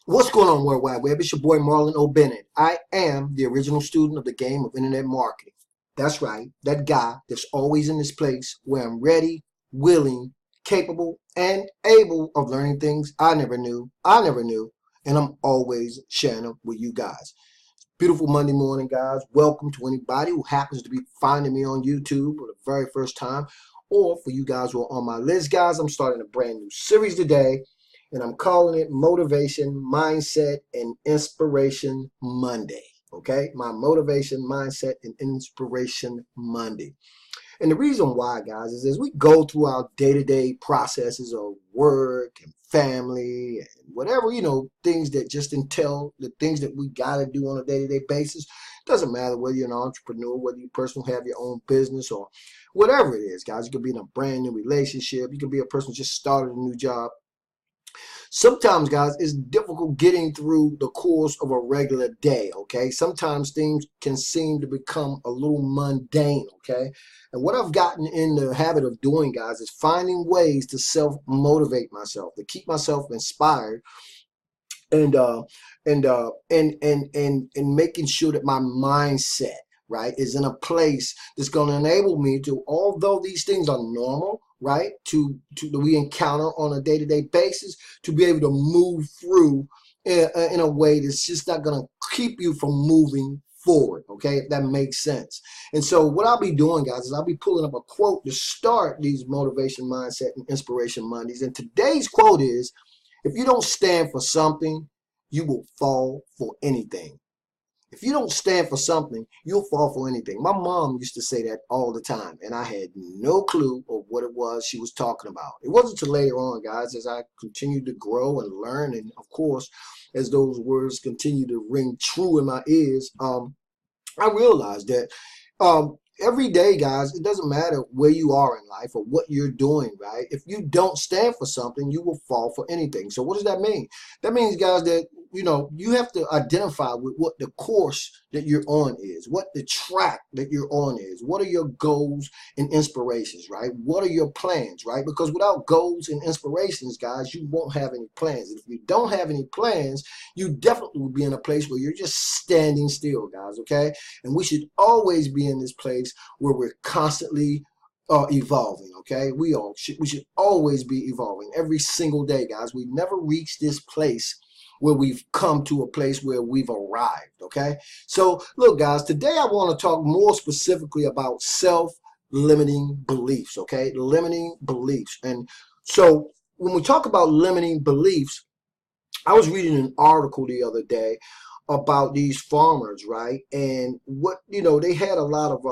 What's going on, World Wide Web? It's your boy Marlon O. Bennett. I am the original student of the game of internet marketing. That's right, that guy that's always in this place where I'm ready, willing, capable, and able of learning things I never knew, and I'm always sharing them with you guys. Beautiful Monday morning, guys. Welcome to anybody who happens to be finding me on YouTube for the very first time, or for you guys who are on my list, guys. I'm starting a brand new series today, and I'm calling it Motivation, Mindset, and Inspiration Monday. Okay, my Motivation, Mindset, and Inspiration Monday. And the reason why, guys, is as we go through our day-to-day processes of work and family and whatever, things that just entail the things that we got to do on a day-to-day basis. Doesn't matter whether you're an entrepreneur, whether you personally have your own business or whatever it is, guys. You could be in a brand new relationship. You could be a person who just started a new job. Sometimes, guys, it's difficult getting through the course of a regular day, okay? Sometimes things can seem to become a little mundane, okay? And what I've gotten in the habit of doing, guys, is finding ways to self-motivate myself, to keep myself inspired, and making sure that my mindset, right, is in a place that's going to enable me to, although these things are normal, right, to that we encounter on a day-to-day basis, to be able to move through in a way that's just not going to keep you from moving forward, okay, if that makes sense. And so what I'll be doing, guys, is I'll be pulling up a quote to start these motivation, mindset, and inspiration Mondays. And today's quote is, if you don't stand for something, you will fall for anything. If you don't stand for something, you'll fall for anything. My mom used to say that all the time, and I had no clue of what it was she was talking about. It wasn't until later on, guys, as I continued to grow and learn, and of course, as those words continue to ring true in my ears, I realized that every day, guys, it doesn't matter where you are in life or what you're doing, right? If you don't stand for something, you will fall for anything. So what does that mean? That means, guys, that you have to identify with what the course that you're on is, what the track that you're on is, what are your goals and inspirations, right? What are your plans, right? Because without goals and inspirations, guys, you won't have any plans. And if you don't have any plans, you definitely will be in a place where you're just standing still, guys, okay? And we should always be in this place where we're constantly evolving, okay? We should always be evolving every single day, guys. We never reach this place where we've come to a place where we've arrived, okay? So look, guys, today I want to talk more specifically about self-limiting beliefs, okay? Limiting beliefs. And so when we talk about limiting beliefs, I was reading an article the other day about these farmers, right? And what, they had a lot of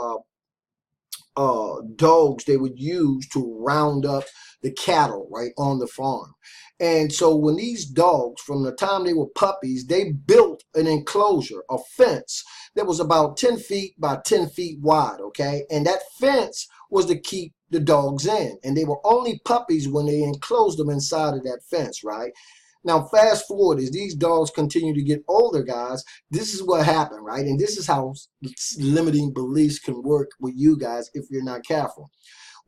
dogs they would use to round up the cattle right on the farm. And so when these dogs, from the time they were puppies, they built an enclosure, a fence that was about 10 feet by 10 feet wide, okay? And that fence was to keep the dogs in. And they were only puppies when they enclosed them inside of that fence, right? Now, fast forward, as these dogs continue to get older, guys, this is what happened, right? And this is how limiting beliefs can work with you guys if you're not careful.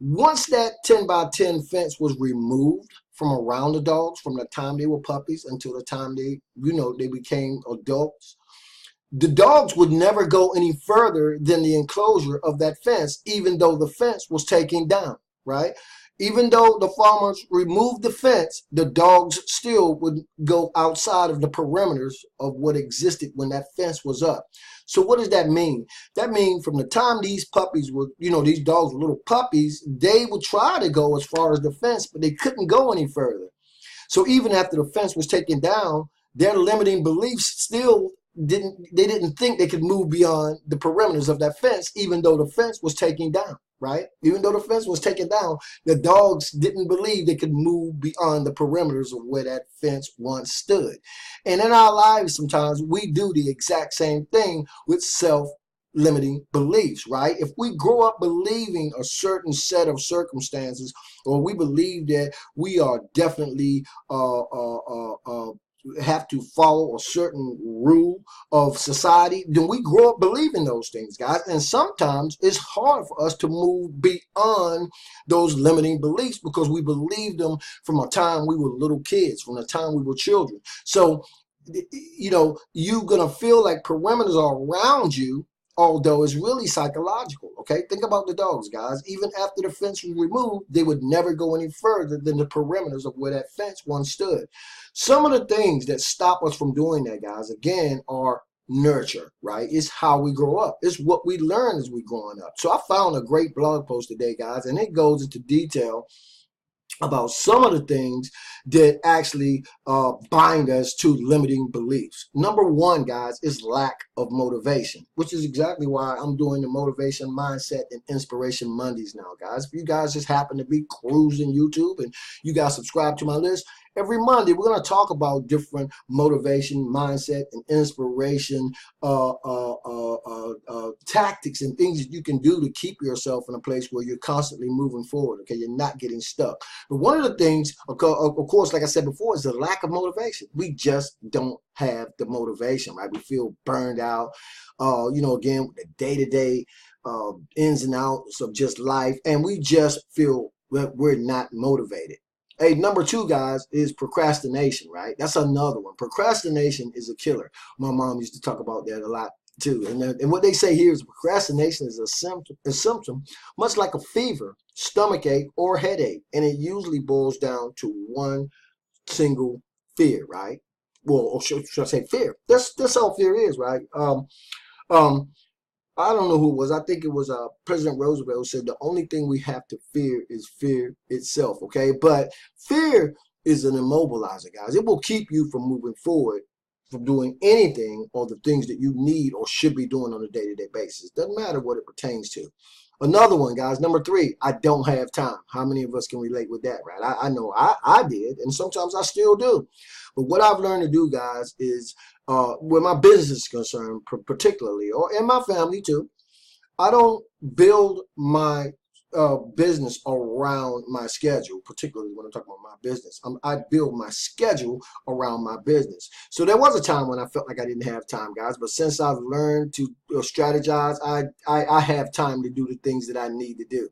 Once that 10 by 10 fence was removed from around the dogs, from the time they were puppies until the time they became adults, the dogs would never go any further than the enclosure of that fence, even though the fence was taken down, right? Even though the farmers removed the fence, the dogs still would go outside of the perimeters of what existed when that fence was up. So what does that mean? That means from the time these puppies were, these dogs were little puppies, they would try to go as far as the fence, but they couldn't go any further. So even after the fence was taken down, their limiting beliefs still didn't think they could move beyond the perimeters of that fence, even though the fence was taken down, right? Even though the fence was taken down, the dogs didn't believe they could move beyond the perimeters of where that fence once stood. And in our lives, sometimes we do the exact same thing with self-limiting beliefs, right? If we grow up believing a certain set of circumstances, or we believe that we are definitely have to follow a certain rule of society, then we grow up believing those things, guys. And sometimes it's hard for us to move beyond those limiting beliefs because we believed them from a time we were little kids, from the time we were children. So you know, you're going to feel like perimeters are around you, although it's really psychological. Okay, think about the dogs, guys. Even after the fence was removed, they would never go any further than the perimeters of where that fence once stood. Some of the things that stop us from doing that, guys, again, are nurture, right? It's how we grow up. It's what we learn as we growing up. So I found a great blog post today, guys, and it goes into detail about some of the things that actually bind us to limiting beliefs. Number one, guys, is lack of motivation, which is exactly why I'm doing the Motivation, Mindset, and Inspiration Mondays now, guys. If you guys just happen to be cruising YouTube and you guys subscribe to my list, every Monday we're going to talk about different motivation, mindset, and inspiration tactics and things that you can do to keep yourself in a place where you're constantly moving forward. Okay, you're not getting stuck. But one of the things, of course, like I said before, is the lack of motivation. We just don't have the motivation, right? We feel burned out. You know, again, with the day-to-day ins and outs of just life, and we just feel that we're not motivated. Hey, number two, guys, is procrastination, right? That's another one. Procrastination is a killer. My mom used to talk about that a lot too. And what they say here is procrastination is a symptom much like a fever, stomach ache, or headache. And it usually boils down to one single fear, right? Well, or should I say fear? That's all fear is, right? Um, I don't know who it was. I think it was President Roosevelt said the only thing we have to fear is fear itself, okay? But fear is an immobilizer, guys. It will keep you from moving forward, from doing anything or the things that you need or should be doing on a day-to-day basis. Doesn't matter what it pertains to. Another one, guys, number three, I don't have time. How many of us can relate with that, right? I know I did, and sometimes I still do. But what I've learned to do, guys, is where my business is concerned, particularly, or in my family too, I don't build my business around my schedule, particularly when I'm talking about my business. I build my schedule around my business. So there was a time when I felt like I didn't have time, guys. But since I've learned to strategize, I have time to do the things that I need to do.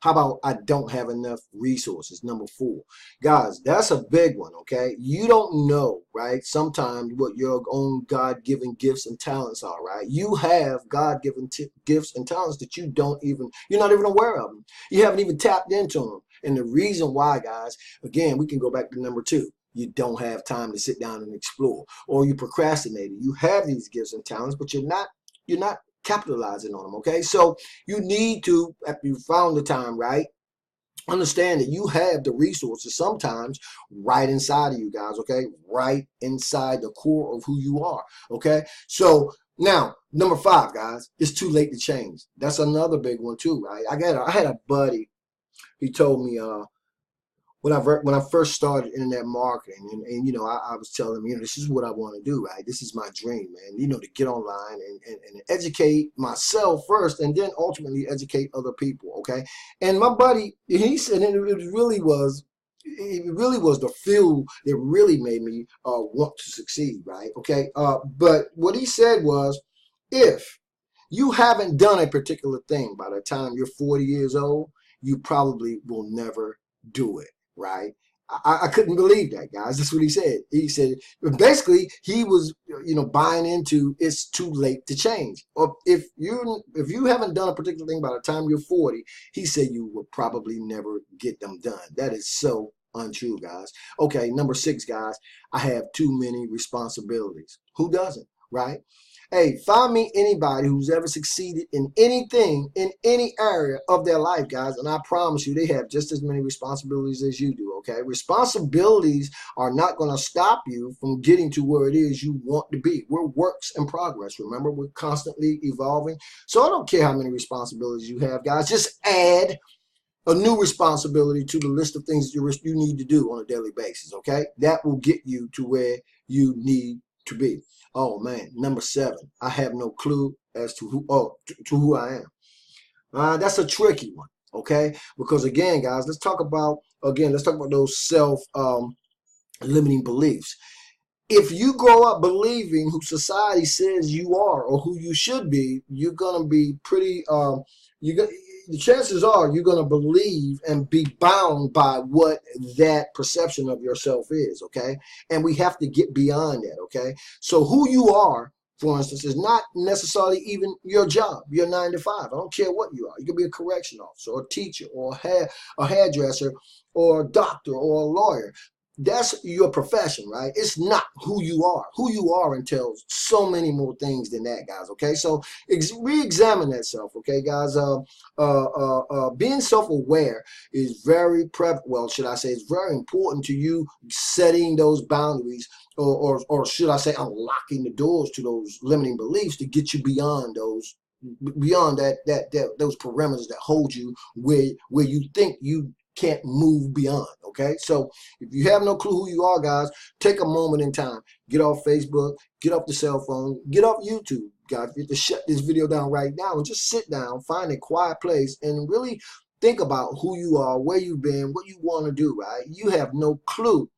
How about I don't have enough resources? Number four. Guys, that's a big one, okay? You don't know, right, sometimes what your own God-given gifts and talents are, right? You have God-given gifts and talents that you're not even aware of them. You haven't even tapped into them. And the reason why, guys, again, we can go back to number two. You don't have time to sit down and explore, or you procrastinated. You have these gifts and talents, but you're not capitalizing on them, okay? So you need to, after you found the time, right, understand that you have the resources sometimes right inside of you, guys, okay? Right inside the core of who you are, okay? So now, number five, guys, it's too late to change. That's another big one too, right? I had a buddy, he told me, when I first started internet marketing, and you know, I was telling him, you know, this is what I want to do, right? This is my dream, man. You know, to get online and educate myself first, and then ultimately educate other people. Okay. And my buddy, he said, and it really was the fuel that really made me want to succeed, right? Okay. But what he said was, if you haven't done a particular thing by the time you're 40 years old, you probably will never do it, right? I couldn't believe that, guys. That's what he said. He said, basically, he was, you know, buying into it's too late to change. Or if you haven't done a particular thing by the time you're 40, he said you will probably never get them done. That is so untrue, guys. Okay, number six, guys, I have too many responsibilities. Who doesn't, right? Hey, find me anybody who's ever succeeded in anything, in any area of their life, guys, and I promise you they have just as many responsibilities as you do, okay? Responsibilities are not going to stop you from getting to where it is you want to be. We're works in progress, remember? We're constantly evolving. So I don't care how many responsibilities you have, guys. Just add a new responsibility to the list of things you need to do on a daily basis, okay? That will get you to where you need to be. Oh man, number seven, I have no clue as to who I am. That's a tricky one, okay? Because again, guys, let's talk about those limiting beliefs. If you grow up believing who society says you are or who you should be, you're gonna be pretty the chances are you're going to believe and be bound by what that perception of yourself is, okay? And we have to get beyond that, okay? So who you are, for instance, is not necessarily even your job, your 9 to 5. I don't care what you are. You can be a correction officer or a teacher or a hairdresser or a doctor or a lawyer. That's your profession, right? It's not who you are. Who you are entails so many more things than that, guys, okay? So re-examine that self, okay, guys? Being self-aware is very well, should I say, it's very important to you setting those boundaries, or should I say unlocking the doors to those limiting beliefs to get you beyond those, beyond those parameters that hold you where you think you can't move beyond, okay? So if you have no clue who you are, guys, take a moment in time. Get off Facebook, get off the cell phone, get off YouTube, guys. You have to shut this video down right now and just sit down, find a quiet place, and really think about who you are, where you've been, what you want to do, right? You have no clue,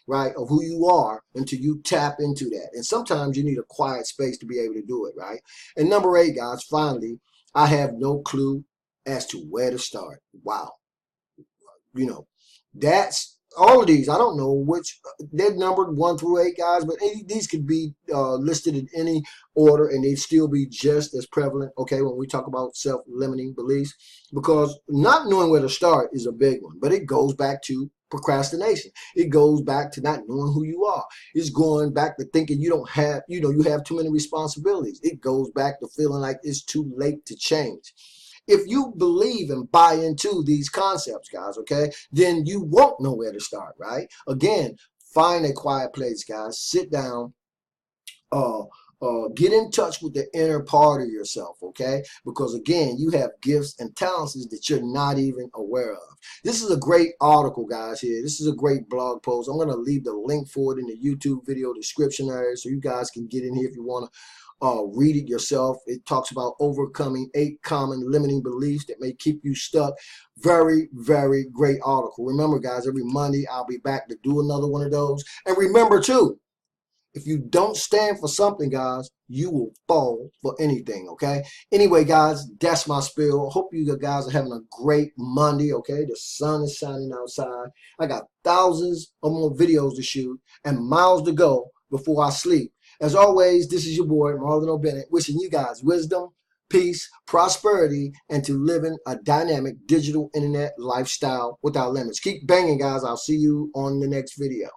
right, of who you are until you tap into that. And sometimes you need a quiet space to be able to do it, right? And number 8, guys, finally, I have no clue as to where to start. Wow. You know, that's all of these. I don't know which, they're numbered 1 through 8, guys, but these could be listed in any order and they'd still be just as prevalent, okay, when we talk about self-limiting beliefs, because not knowing where to start is a big one, but it goes back to procrastination. It goes back to not knowing who you are. It's going back to thinking you don't have, you have too many responsibilities. It goes back to feeling like it's too late to change. If you believe and buy into these concepts, guys, okay, then you won't know where to start, right? Again, find a quiet place, guys. Sit down. Get in touch with the inner part of yourself, okay? Because again, you have gifts and talents that you're not even aware of. This is a great article, guys, here. This is a great blog post. I'm going to leave the link for it in the YouTube video description area so you guys can get in here if you want to read it yourself. It talks about overcoming 8 common limiting beliefs that may keep you stuck. Very, very great article. Remember, guys, every Monday I'll be back to do another one of those. And remember, too, if you don't stand for something, guys, you will fall for anything, okay? Anyway, guys, that's my spiel. Hope you guys are having a great Monday, okay? The sun is shining outside. I got thousands of more videos to shoot and miles to go before I sleep. As always, this is your boy, Marlon Bennett, wishing you guys wisdom, peace, prosperity, and to living a dynamic digital internet lifestyle without limits. Keep banging, guys. I'll see you on the next video.